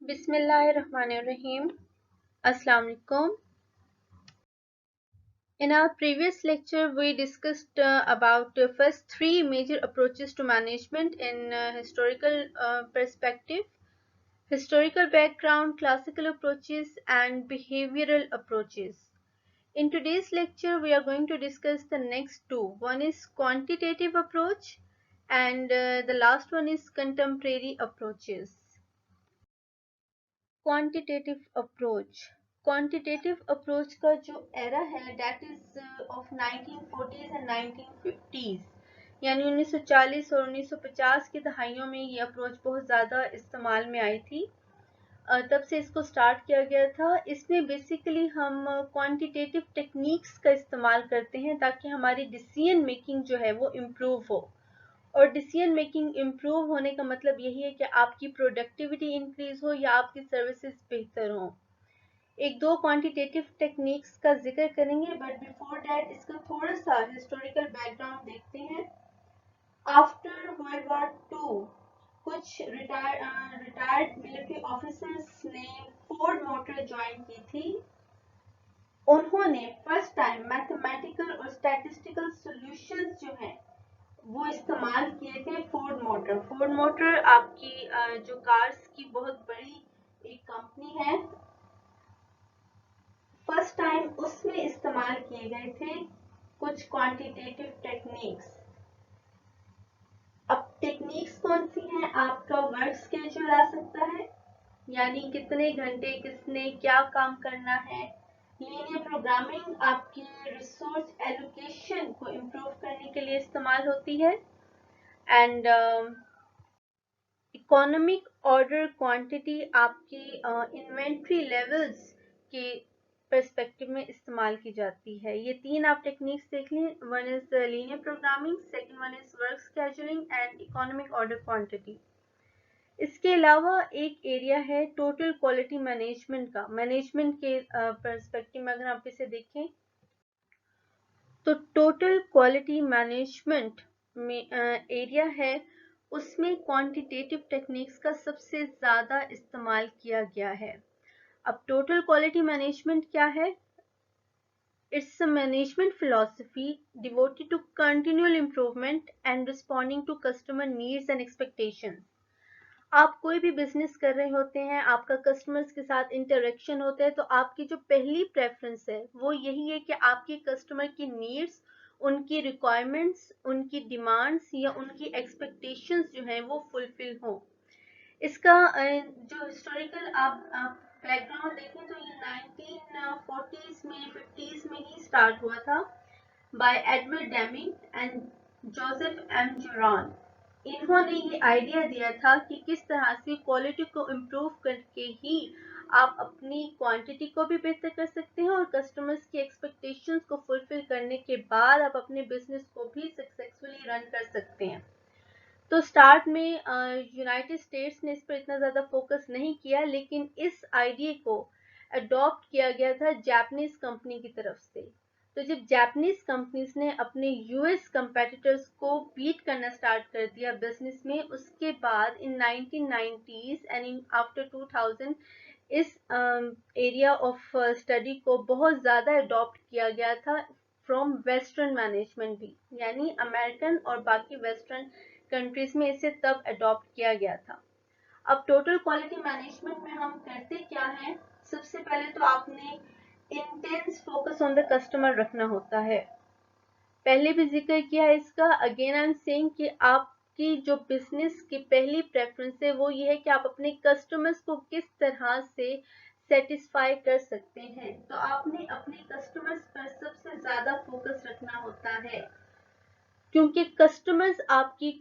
Bismillahirrahmanirrahim. Assalamu alaikum. In our previous lecture, we discussed about first three major approaches to management in historical perspective, historical background, classical approaches, and behavioral approaches. In today's lecture, we are going to discuss the next two. One is quantitative approach, and the last one is contemporary approaches. Quantitative approach का जो era है that is of 1940s and 1950s, यानी 1940 और 1950 की दहाइयों में ये approach बहुत ज़्यादा इस्तेमाल में आई थी। तब से इसको स्टार्ट किया गया था। इसमें बेसिकली हम क्वांटिटेटिव टेक्निक्स का इस्तेमाल करते हैं ताकि हमारी डिसीजन मेकिंग जो है वो इम्प्रूव हो। और डिसीजन मेकिंग इम्प्रूव होने का मतलब यही है कि आपकी प्रोडक्टिविटी इंक्रीज हो या आपकी सर्विसेज बेहतर हो। एक दो क्वांटिटेटिव टेक्निक्स का जिक्र करेंगे, बट बिफोर दैट इसका थोड़ा सा हिस्टोरिकल बैकग्राउंड देखते हैं। आफ्टर वर्ल्ड वॉर टू कुछ रिटायर्ड मिलिट्री ऑफिसर्स ने फोर्ड मोटर ज्वाइन की थी। उन्होंने फर्स्ट टाइम मैथमेटिकल और स्टैटिस्टिकल सॉल्यूशंस जो हैं वो इस्तेमाल किए थे। फोर्ड मोटर आपकी जो कार्स की बहुत बड़ी एक कंपनी है, फर्स्ट टाइम उसमें इस्तेमाल किए गए थे कुछ क्वांटिटेटिव टेक्निक्स। अब टेक्निक्स कौन सी हैं? आपका वर्क स्केड्यूल आ सकता है, यानी कितने घंटे किसने क्या काम करना है। लीनियर प्रोग्रामिंग आपकी रिसोर्स एलोकेशन को इम्प्रूव करने के लिए इस्तेमाल होती है। एंड इकोनॉमिक ऑर्डर क्वांटिटी आपकी इन्वेंट्री लेवल्स के पर्सपेक्टिव में इस्तेमाल की जाती है। ये तीन आप टेक्निक्स देख लें, one is linear programming, second one is work scheduling and economic order quantity. इसके अलावा एक एरिया है टोटल क्वालिटी मैनेजमेंट का। मैनेजमेंट के पर्सपेक्टिव में अगर आप इसे देखें तो टोटल क्वालिटी मैनेजमेंट में एरिया है, उसमें क्वांटिटेटिव टेक्निक्स का सबसे ज़्यादा इस्तेमाल किया गया है। अब टोटल क्वालिटी मैनेजमेंट क्या है? It's a management philosophy devoted to continual improvement and responding to customer needs and expectations. आप कोई भी बिजनेस कर रहे होते हैं, आपका कस्टमर्स के साथ इंटरेक्शन होता है, तो आपकी जो पहली प्रेफरेंस है वो यही है कि आपके कस्टमर की नीड्स, उनकी रिक्वायरमेंट्स, उनकी डिमांड्स या उनकी एक्सपेक्टेशंस जो हैं वो फुलफिल हो। इसका जो हिस्टोरिकल आप बैकग्राउंड देखें तो ये 1940s में 50s में ही स्टार्ट हुआ था by Edward Deming and Joseph M Juran. इन्होंने ये आइडिया दिया था कि किस तरह से क्वालिटी को इम्प्रूव करके ही आप अपनी क्वांटिटी को भी बेहतर कर सकते हैं और कस्टमर्स की एक्सपेक्टेशंस को फुलफिल करने के बाद आप अपने बिजनेस को भी सक्सेसफुली रन कर सकते हैं। तो स्टार्ट में यूनाइटेड स्टेट्स ने इस पर इतना ज़्यादा फोकस नहीं किया, लेकिन इस आइडिया को अडॉप्ट किया गया था जापानीज कंपनी की तरफ से। तो जब जापानीज कंपनीज ने अपने यूएस कंपेटिटर्स को बीट करना स्टार्ट कर दिया बिजनेस में, उसके बाद इन 1990s एंड इन आफ्टर 2000 इस एरिया ऑफ स्टडी को बहुत ज़्यादा अडॉप्ट किया गया था फ्रॉम वेस्टर्न मैनेजमेंट भी, यानी अमेरिकन और बाकी वेस्टर्न कंट्रीज में इसे तब अडॉप्ट किया गया था। अब टोटल क्वालिटी मैनेजमेंट में हम करते क्या हैं? सबसे पहले तो आपने intense focus on the customer रखना होता है। पहले भी जिक्र किया है इसका, अगेन आई एम सेइंग कि आपकी जो बिजनेस की पहली प्रेफरेंस है वो ये है कि आप अपने कस्टमर्स को किस तरह से सेटिस्फाई कर सकते हैं। तो आपने अपने कस्टमर्स पर सबसे ज्यादा फोकस रखना होता है, क्योंकि कस्टमर्स आपकी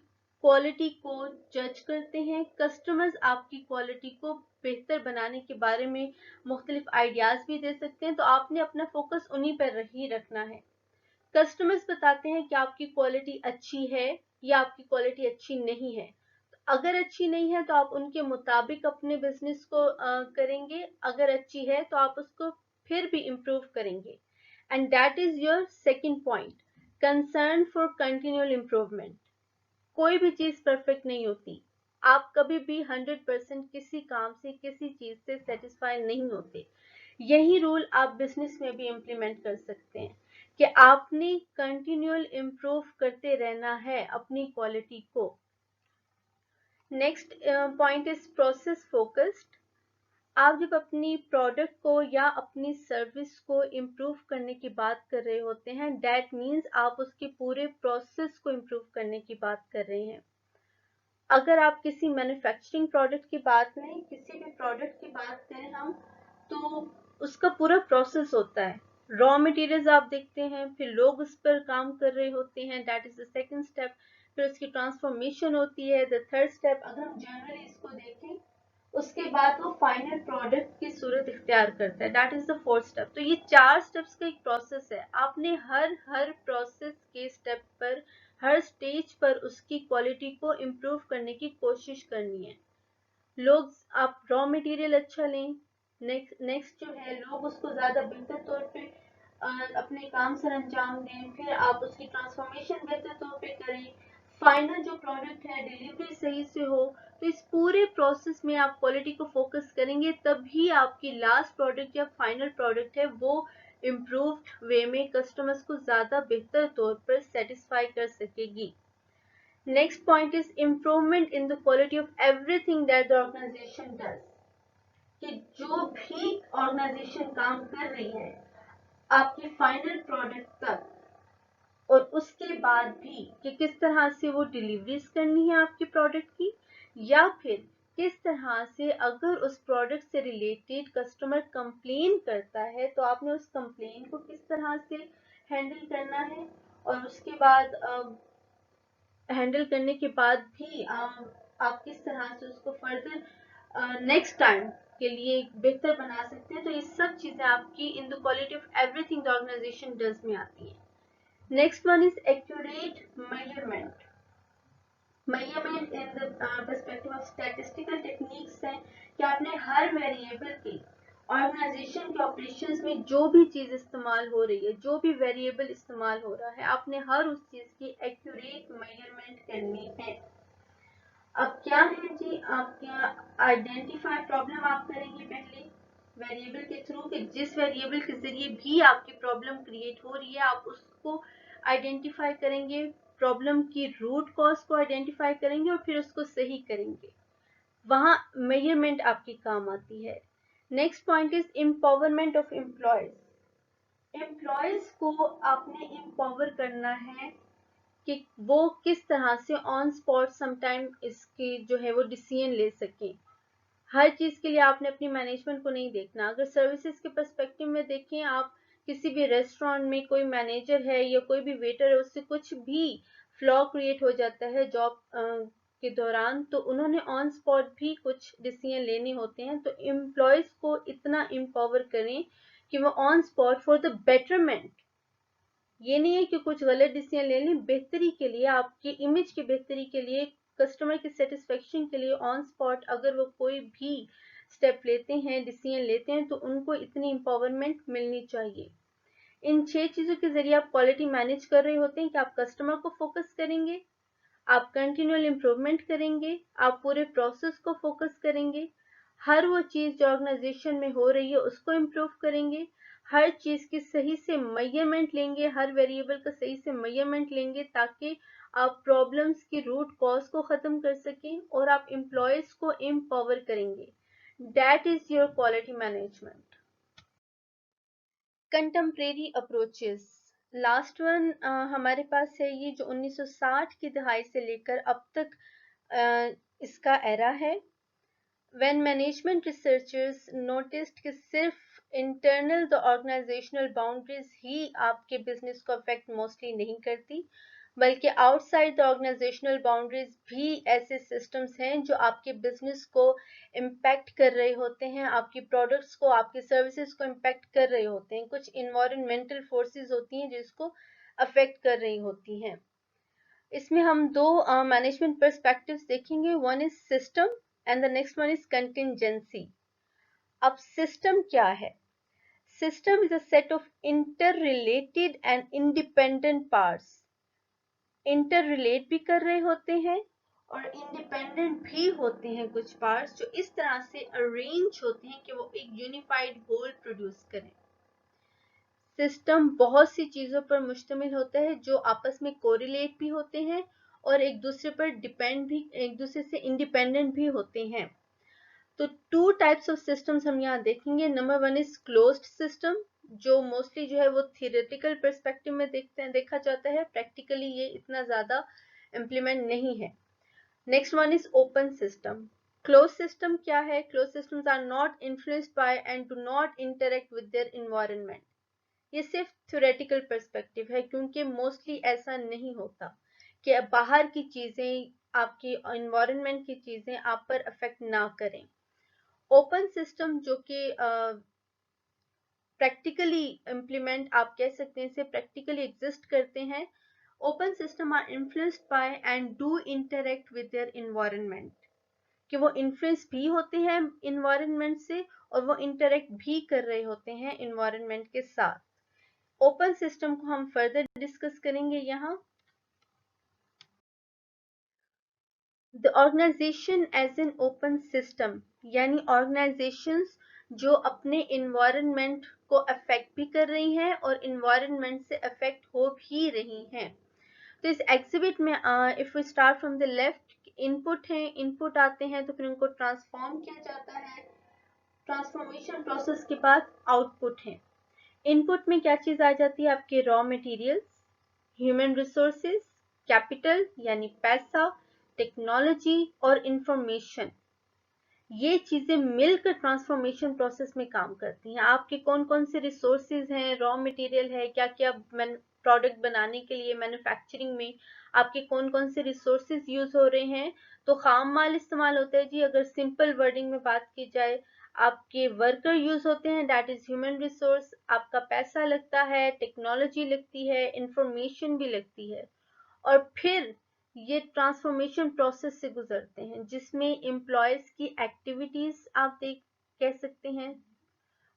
क्वालिटी को जज करते हैं, कस्टमर्स आपकी क्वालिटी को बेहतर बनाने के बारे में मुख्तलिफ आइडियाज़ भी दे सकते हैं। तो आपने अपना फोकस उन्हीं पर ही रखना है। कस्टमर्स बताते हैं कि आपकी क्वालिटी अच्छी है या आपकी क्वालिटी अच्छी नहीं है। अगर अच्छी नहीं है तो आप उनके मुताबिक अपने बिजनेस को करेंगे, अगर अच्छी है तो आप उसको फिर भी इम्प्रूव करेंगे। And that is your second point, concern for continual improvement. कोई भी चीज परफेक्ट नहीं होती। आप कभी भी 100% किसी काम से, किसी चीज से सेटिस्फाई नहीं होते। यही रूल आप बिजनेस में भी इम्प्लीमेंट कर सकते हैं कि आपने कंटिन्यूअल इम्प्रूव करते रहना है अपनी क्वालिटी को। Next point is process focused. आप जब अपनी प्रोडक्ट को या अपनी सर्विस को इम्प्रूव करने की बात कर रहे होते हैं, दैट मीन्स आप उसके पूरे प्रोसेस को इम्प्रूव करने की बात कर रहे हैं। अगर आप किसी मैन्युफैक्चरिंग प्रोडक्ट की बात करें, किसी भी प्रोडक्ट की बात करें हम, तो उसका पूरा प्रोसेस होता है। रॉ मटेरियल्स आप देखते हैं, फिर लोग उस पर काम कर रहे होते हैं, that is the second step. फिर उसकी ट्रांसफॉर्मेशन होती है, द थर्ड स्टेप। अगर हम जनरली इसको देखें, उसके बाद वो फाइनल प्रोडक्ट की सूरत इख्तियार करता है, that is the fourth step. तो ये 4 स्टेप्स का एक प्रोसेस है। आपने हर प्रोसेस के स्टेप पर, हर स्टेज पर उसकी क्वालिटी को इम्प्रूव करने की कोशिश करनी है। लोग, आप रॉ मटेरियल अच्छा लें, नेक्स्ट जो है लोग उसको ज्यादा बेहतर तौर पे अपने काम सर अंजाम दें, फिर आप उसकी ट्रांसफॉर्मेशन बेहतर तौर पे करें, फाइनल जो प्रोडक्ट है डिलीवरी सही से हो। तो इस पूरे प्रोसेस में आप क्वालिटी को फोकस करेंगे, तभी आपकी लास्ट प्रोडक्ट या फाइनल प्रोडक्ट है वो इम्प्रूव्ड वे में कस्टमर्स को ज्यादा बेहतर तौर पर सेटिस्फाई कर सकेगी। Next point is improvement in the quality of everything that the organization does. कि जो भी ऑर्गेनाइजेशन काम कर रही है आपकी फाइनल प्रोडक्ट तक, और उसके बाद भी कि किस तरह से वो डिलीवरीज करनी है आपकी प्रोडक्ट की, या फिर किस तरह से अगर उस प्रोडक्ट से रिलेटेड कस्टमर कंप्लेन करता है तो आपने उस कंप्लेन को किस तरह से हैंडल करना है, और उसके बाद हैंडल करने के बाद भी आप किस तरह से उसको फर्दर नेक्स्ट टाइम के लिए बेहतर बना सकते हैं। तो ये सब चीजें आपकी in the quality of everything the organisation does में आती है। Next one is accurate measurement. Measurement in the perspective of statistical techniques है कि आपने हर वेरिएबल के ऑर्गेनाइजेशन के ऑपरेशंस में जो भी चीज इस्तेमाल हो रही है, जो भी वेरिएबल इस्तेमाल हो रहा है, आपने हर उस चीज की एक्यूरेट मेजरमेंट करनी है। अब क्या है जी, आप क्या आइडेंटिफाई प्रॉब्लम आप करेंगे पहले वेरिएबल के थ्रू, कि जिस वेरिएबल के जरिए भी आपकी प्रॉब्लम क्रिएट हो रही है आप उसको आइडेंटिफाई करेंगे, प्रॉब्लम की रूट कॉज को आइडेंटिफाई करेंगे और फिर उसको सही करेंगे। वहां मेजरमेंट आपकी काम आती है। Next point is empowerment of employees. Employees को आपने एम्पावर करना है कि वो किस तरह से ऑन स्पॉट समटाइम इसकी जो है वो डिसीजन ले सकें। हर चीज के लिए आपने अपनी मैनेजमेंट को नहीं देखना। अगर सर्विसेज के पर्सपेक्टिव में देखें, आप किसी भी रेस्टोरेंट में कोई मैनेजर है या कोई भी वेटर है, उससे कुछ भी फ्लॉ क्रिएट हो जाता है जॉब के दौरान, तो उन्होंने ऑन स्पॉट भी कुछ डिसीजन लेने होते हैं। तो एम्प्लॉयज को इतना एम्पावर करें कि वो on spot for the betterment, ये नहीं है कि कुछ गलत डिसीजन ले लें, बेहतरी के लिए, आपकी इमेज की बेहतरी के लिए, कस्टमर की सेटिस्फेक्शन के लिए ऑन स्पॉट अगर वो कोई भी स्टेप लेते हैं, डिसीजन लेते हैं, तो उनको इतनी एम्पावरमेंट मिलनी चाहिए। इन 6 चीजों के जरिए आप क्वालिटी मैनेज कर रहे होते हैं कि आप कस्टमर को फोकस करेंगे, आप कंटिन्यूअल इम्प्रूवमेंट करेंगे, आप पूरे प्रोसेस को फोकस करेंगे, हर वो चीज जो ऑर्गेनाइजेशन में हो रही है उसको इम्प्रूव करेंगे, हर चीज की सही से मेजरमेंट लेंगे, हर वेरिएबल का सही से मेजरमेंट लेंगे, ताकि आप प्रॉब्लम्स की रूट कॉज को खत्म कर सकें और आप एम्प्लॉयज को एम्पावर करेंगे। That is your quality management. Contemporary approaches, last one हमारे पास है, ये जो 1960 की दहाई से लेकर अब तक इसका एरा है। When management researchers noticed कि सिर्फ इंटरनल द ऑर्गेनाइजेशनल बाउंड्रीज ही आपके बिजनेस को अफेक्ट मोस्टली नहीं करती, बल्कि आउटसाइड द ऑर्गेनाइजेशनल बाउंड्रीज भी ऐसे सिस्टम्स हैं जो आपके बिजनेस को इम्पैक्ट कर रहे होते हैं, आपकी प्रोडक्ट्स को, आपकी सर्विसेज को इम्पैक्ट कर रहे होते हैं। कुछ इन्वायरमेंटल फोर्सेस होती हैं जो इसको अफेक्ट कर रही होती हैं। इसमें हम दो मैनेजमेंट पर्सपेक्टिव्स देखेंगे, one is system and the next one is contingency. अब सिस्टम क्या है? System is a set of inter related and independent parts. Inter relate भी कर रहे होते हैं और इंडिपेंडेंट भी होते हैं कुछ पार्ट्स जो इस तरह से अरेंज होते हैं कि वो एक यूनिफाइड होल प्रोड्यूस करें। सिस्टम बहुत सी चीजों पर मुश्तमिल होता है जो आपस में कोरिलेट भी होते हैं और एक दूसरे पर डिपेंड भी, एक दूसरे से इंडिपेंडेंट भी होते हैं। तो टू टाइप्स ऑफ सिस्टम्स हम यहाँ देखेंगे। Number one is closed system, जो मोस्टली जो है वो थियोरेटिकल पर्सपेक्टिव में देखा जाता है, प्रैक्टिकली ये इतना ज्यादा इम्प्लीमेंट नहीं है। Next one is open system. Close system क्या है? Close systems are not influenced by and do not interact with their environment. ये सिर्फ थ्योरेटिकल पर्सपेक्टिव है, क्योंकि मोस्टली ऐसा नहीं होता कि बाहर की चीजें, आपकी एनवायरनमेंट की चीजें आप पर अफेक्ट ना करें। ओपन सिस्टम जो कि प्रैक्टिकली इम्प्लीमेंट, आप कह सकते हैं, इसे प्रैक्टिकली एग्जिस्ट करते हैं। Open system are influenced by and do interact with their environment, कि वो इन्फ्लुएंस भी होते हैं एनवायरनमेंट से और वो इंटरेक्ट भी कर रहे होते हैं एनवायरनमेंट के साथ। ओपन सिस्टम को हम फर्दर डिस्कस करेंगे यहाँ। The organisation as an open system, यानी ऑर्गेनाइजेशंस जो अपने इन्वायरमेंट को अफेक्ट भी कर रही हैं और इन्वायरमेंट से अफेक्ट हो भी रही हैं। तो इस एग्जिबिट में if we start from the left, input है, इनपुट आते हैं तो फिर उनको ट्रांसफॉर्म किया जाता है। ट्रांसफॉर्मेशन प्रोसेस के बाद आउटपुट है। इनपुट में क्या चीज आ जाती है? आपके raw materials, human resources, capital यानी पैसा, टेक्नोलॉजी और इंफॉर्मेशन। ये चीजें मिलकर ट्रांसफॉर्मेशन प्रोसेस में काम करती हैं। आपके कौन कौन से रिसोर्सेज हैं, रॉ मटेरियल है, क्या क्या प्रोडक्ट बनाने के लिए मैन्युफैक्चरिंग में आपके कौन कौन से रिसोर्सेज यूज हो रहे हैं। तो खाम माल इस्तेमाल होता है जी, अगर सिंपल वर्डिंग में बात की जाए। आपके वर्कर यूज होते हैं, दैट इज ह्यूमन रिसोर्स। आपका पैसा लगता है, टेक्नोलॉजी लगती है, इंफॉर्मेशन भी लगती है। और फिर ये ट्रांसफॉर्मेशन प्रोसेस से गुजरते हैं जिसमें एम्प्लॉयज की एक्टिविटीज आप देख कह सकते हैं,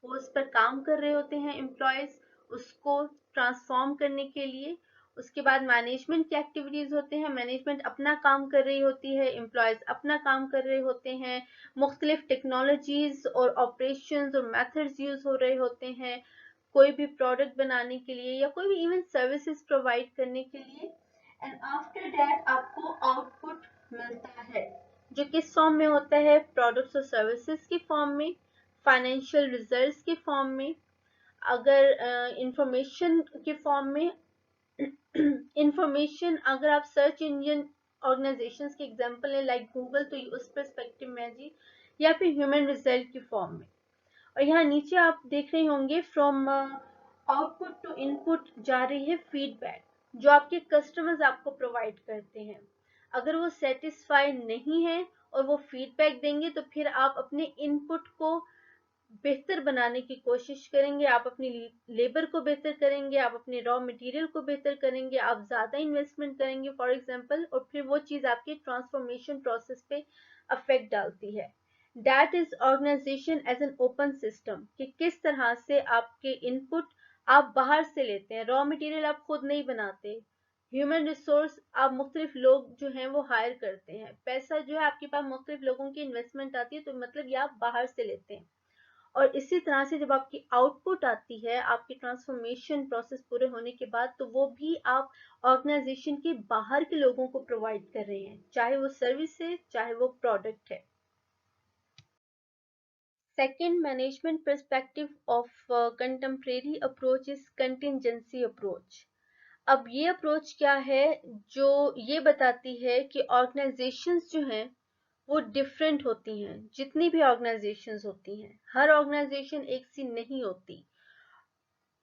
वो उस पर काम कर रहे होते हैं एम्प्लॉयज, उसको ट्रांसफॉर्म करने के लिए। उसके बाद मैनेजमेंट की एक्टिविटीज होते हैं, मैनेजमेंट अपना काम कर रही होती है, एम्प्लॉयज अपना काम कर रहे होते हैं। मुख्तलिफ टेक्नोलॉजीज और ऑपरेशंस और मेथड्स यूज हो रहे होते हैं कोई भी प्रोडक्ट बनाने के लिए या कोई भी इवन सर्विसेज प्रोवाइड करने के लिए। एंड आफ्टर दैट आपको आउटपुट मिलता है जो किस फॉर्म में होता है? प्रोडक्ट्स और सर्विसेज के फॉर्म में, फाइनेंशियल रिजल्ट्स के फॉर्म में, अगर इंफॉर्मेशन के फॉर्म में। इंफॉर्मेशन अगर आप सर्च इंजन ऑर्गेनाइजेशंस के एग्जांपल है लाइक गूगल, तो उस पर्सपेक्टिव में जी, या फिर ह्यूमन रिजल्ट के फॉर्म में। और यहाँ नीचे आप देख रहे होंगे फ्रॉम आउटपुट टू इनपुट जा रही है फीडबैक, जो आपके कस्टमर्स आपको प्रोवाइड करते हैं। अगर वो सेटिस्फाई नहीं है और वो फीडबैक देंगे तो फिर आप अपने इनपुट को बेहतर बनाने की कोशिश करेंगे, आप अपनी लेबर को बेहतर करेंगे, आप अपने रॉ मटेरियल को बेहतर करेंगे, आप ज़्यादा इन्वेस्टमेंट करेंगे फॉर एग्जांपल, और फिर वो चीज़ आपके ट्रांसफॉर्मेशन प्रोसेस पे अफेक्ट डालती है। That is organisation as an open system, कि किस तरह से आपके इनपुट आप बाहर से लेते हैं, रॉ मटेरियल आप खुद नहीं बनाते, ह्यूमन रिसोर्स आप मुख्तलिफ लोग जो हैं वो हायर करते हैं, पैसा जो है आपके पास मुख्तलिफ लोगों की इन्वेस्टमेंट आती है, तो मतलब ये आप बाहर से लेते हैं। और इसी तरह से जब आपकी आउटपुट आती है आपकी ट्रांसफॉर्मेशन प्रोसेस पूरे होने के बाद, तो वो भी आप ऑर्गेनाइजेशन के बाहर के लोगों को प्रोवाइड कर रहे हैं, चाहे वो सर्विस है चाहे वो प्रोडक्ट है। Second management perspective of contemporary approach is contingency approach. अब ये अप्रोच क्या है? जो ये बताती है कि ऑर्गेनाइजेशंस जो हैं वो डिफरेंट होती हैं। जितनी भी ऑर्गेनाइजेशंस होती हैं, हर ऑर्गेनाइजेशन एक सी नहीं होती,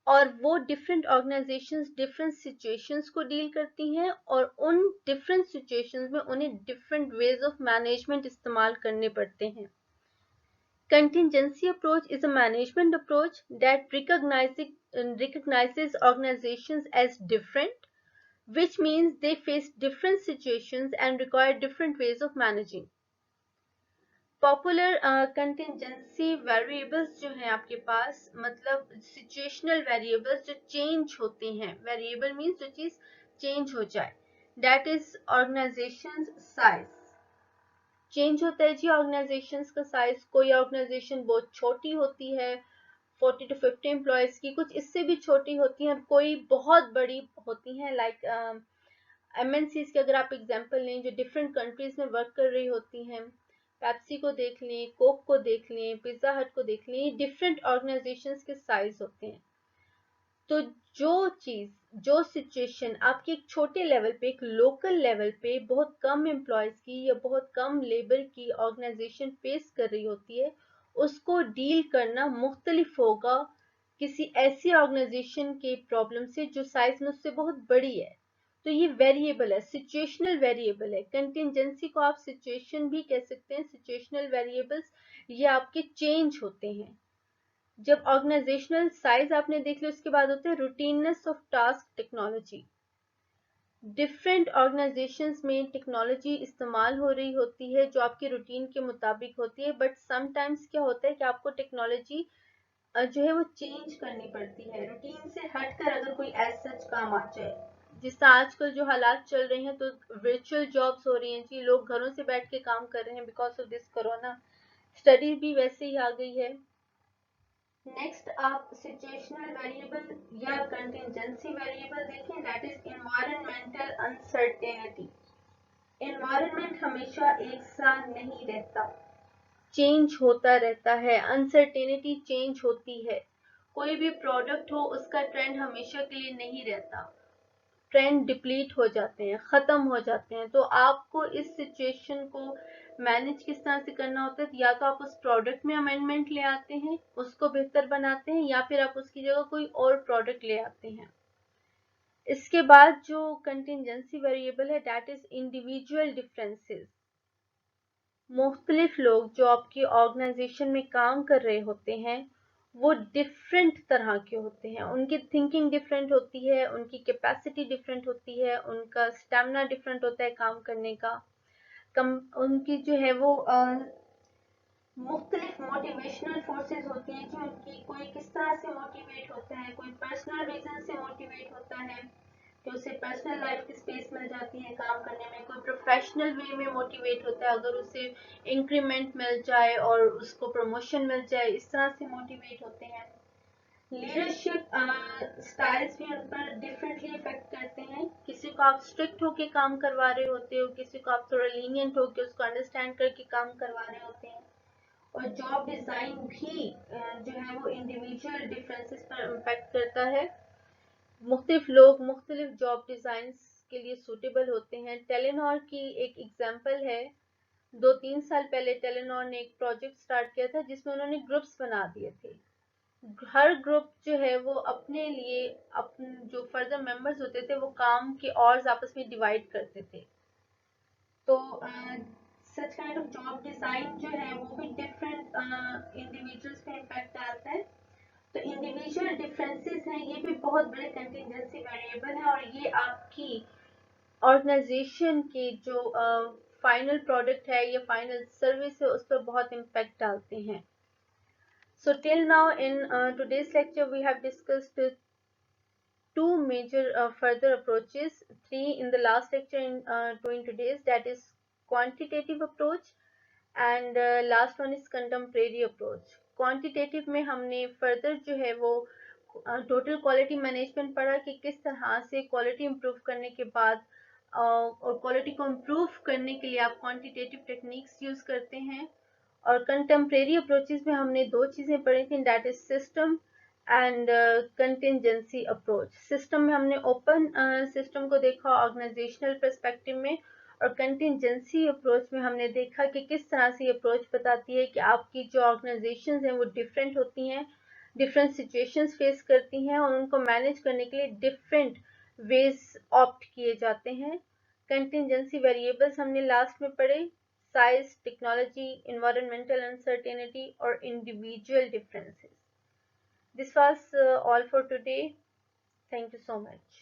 और वो डिफरेंट ऑर्गेनाइजेशंस डिफरेंट सिचुएशंस को डील करती हैं और उन डिफरेंट सिचुएशंस में उन्हें डिफरेंट वेज ऑफ मैनेजमेंट इस्तेमाल करने पड़ते हैं। Contingency approach is a management approach that recognizes organizations as different, which means they face different situations and require different ways of managing. Popular contingency variables जो हैं आपके पास, मतलब सिचुएशनल वेरिएबल्स जो change होते हैं, वेरिएबल मीन्स जो चीज change हो जाए, that is organisation size. Change होता है जी ऑर्गेनाइजेशंस का साइज। कोई ऑर्गेनाइजेशन बहुत छोटी होती है 40 to 50 एम्प्लॉयज की, कुछ इससे भी छोटी होती हैं, और कोई बहुत बड़ी होती हैं लाइक एमएनसीज के अगर आप एग्जांपल लें जो डिफरेंट कंट्रीज में वर्क कर रही होती हैं। पेप्सी को देख लें, कोक को देख लें, पिज्जा हट को देख लें, ये डिफरेंट ऑर्गेनाइजेशंस के साइज होते हैं। तो जो सिचुएशन आपकी एक छोटे लेवल पे, एक लोकल लेवल पे बहुत कम एम्प्लॉयज की या बहुत कम लेबर की ऑर्गेनाइजेशन फेस कर रही होती है, उसको डील करना मुख्तलिफ होगा किसी ऐसी ऑर्गेनाइजेशन के प्रॉब्लम से जो साइज में उससे बहुत बड़ी है। तो ये वेरिएबल है, सिचुएशनल वेरिएबल है। कंटिंजेंसी को आप सिचुएशन भी कह सकते हैं, सिचुएशनल वेरिएबल्स ये आपके चेंज होते हैं। जब ऑर्गेनाइजेशनल साइज आपने देख लिया, उसके बाद होते हैं routineness of task technology. Different organisations में टेक्नोलॉजी इस्तेमाल हो रही होती है जो आपके रूटीन के मुताबिक होती है, बट समटाइम्स क्या होता है कि आपको टेक्नोलॉजी जो है वो चेंज करनी पड़ती है रूटीन से हटकर, अगर कोई एज सच काम आ जाए। जिस तरह आजकल जो हालात चल रहे हैं, तो वर्चुअल जॉब्स हो रही हैं जी, लोग घरों से बैठ के काम कर रहे हैं because of this corona. Study भी वैसे ही आ गई है। नेक्स्ट आप सिचुएशनल वेरिएबल या कंटिंजेंसी वेरिएबल देखें, that is environmental uncertainty. Environment हमेशा एक सा नहीं रहता, चेंज होता रहता है, अनसर्टेनिटी चेंज होती है। कोई भी प्रोडक्ट हो उसका ट्रेंड हमेशा के लिए नहीं रहता, ट्रेंड डिप्लीट हो जाते हैं, खत्म हो जाते हैं। तो आपको इस सिचुएशन को मैनेज किस तरह से करना होता है, या तो आप उस प्रोडक्ट में अमेंडमेंट ले आते हैं, उसको बेहतर बनाते हैं, या फिर आप उसकी जगह कोई और प्रोडक्ट ले आते हैं। इसके बाद जो कंटिंजेंसी वेरिएबल है, दैट इज इंडिविजुअल डिफरेंसेस। मुख्तलिफ लोग जो आपकी ऑर्गेनाइजेशन में काम कर रहे होते हैं वो डिफरेंट तरह के होते हैं, उनकी थिंकिंग डिफरेंट होती है, उनकी कैपेसिटी डिफरेंट होती है, उनका स्टेमिना डिफरेंट होता है काम करने का। उनकी जो है वो मुख्तलिफ मोटिवेशनल फोर्सेस होती हैं कि उनकी कोई किस तरह से मोटिवेट होता है, कोई पर्सनल रीजन से मोटिवेट होता है कि उसे पर्सनल लाइफ की स्पेस मिल जाती है काम करने में, कोई प्रोफेशनल वे में मोटिवेट होता है अगर उसे इंक्रीमेंट मिल जाए और उसको प्रमोशन मिल जाए, इस तरह से मोटिवेट होते हैं। लीडरशिप स्टाइल्स भी उन पर डिफरेंटली इफेक्ट करते हैं। किसी को आप स्ट्रिक्ट होके काम करवा रहे होते हो, किसी को आप थोड़ा लीनियंट होके उसको अंडरस्टैंड करके काम करवा रहे होते हैं। और जॉब डिज़ाइन भी जो है वो इंडिविजुअल डिफरेंसेस पर इम्पैक्ट करता है। मुख्तलिफ लोग मुख्तलिफ जॉब डिज़ाइंस के लिए सूटेबल होते हैं। टेलीनॉर की एक एग्जांपल है, 2-3 साल पहले टेलीनॉर ने एक प्रोजेक्ट स्टार्ट किया था जिसमें उन्होंने ग्रुप्स बना दिए थे। हर ग्रुप जो है वो अपने लिए अपने जो फर्दर मेंबर्स होते थे वो काम के और आपस में डिवाइड करते थे। तो such kind of job design जो है वो भी डिफरेंट इंडिविजुअल्स पे इम्पैक्ट डालता है। तो इंडिविजुअल डिफरेंसेस हैं, ये भी बहुत बड़े कंटिजेंसी वेरिएबल है, और ये आपकी ऑर्गेनाइजेशन के जो फाइनल प्रोडक्ट है या फाइनल सर्विस है उस पर बहुत इम्पैक्ट डालते हैं। So till now in today's lecture we have discussed two major further approaches, three in the last lecture, two in today's, that is quantitative approach and last one is contemporary approach. Quantitative में हमने further जो है वो total quality management पढ़ा कि किस तरह से क्वालिटी इम्प्रूव करने के बाद और क्वालिटी को इम्प्रूव करने के लिए आप क्वांटिटेटिव टेक्निक्स यूज करते हैं। और कंटेम्प्रेरी अप्रोचेस में हमने दो चीज़ें पढ़ी थी, that is system and contingency approach. System में हमने ओपन सिस्टम को देखा ऑर्गेनाइजेशनल पर्सपेक्टिव में, और कंटिजेंसी अप्रोच में हमने देखा कि किस तरह से ये अप्रोच बताती है कि आपकी जो ऑर्गेनाइजेशंस हैं वो डिफरेंट होती हैं, डिफरेंट सिचुएशंस फेस करती हैं, और उनको मैनेज करने के लिए डिफरेंट वेज ऑप्ट किए जाते हैं। कंटिजेंसी वेरिएबल्स हमने लास्ट में पढ़े, size, technology, environmental uncertainty, or individual differences. This was all for today. Thank you so much.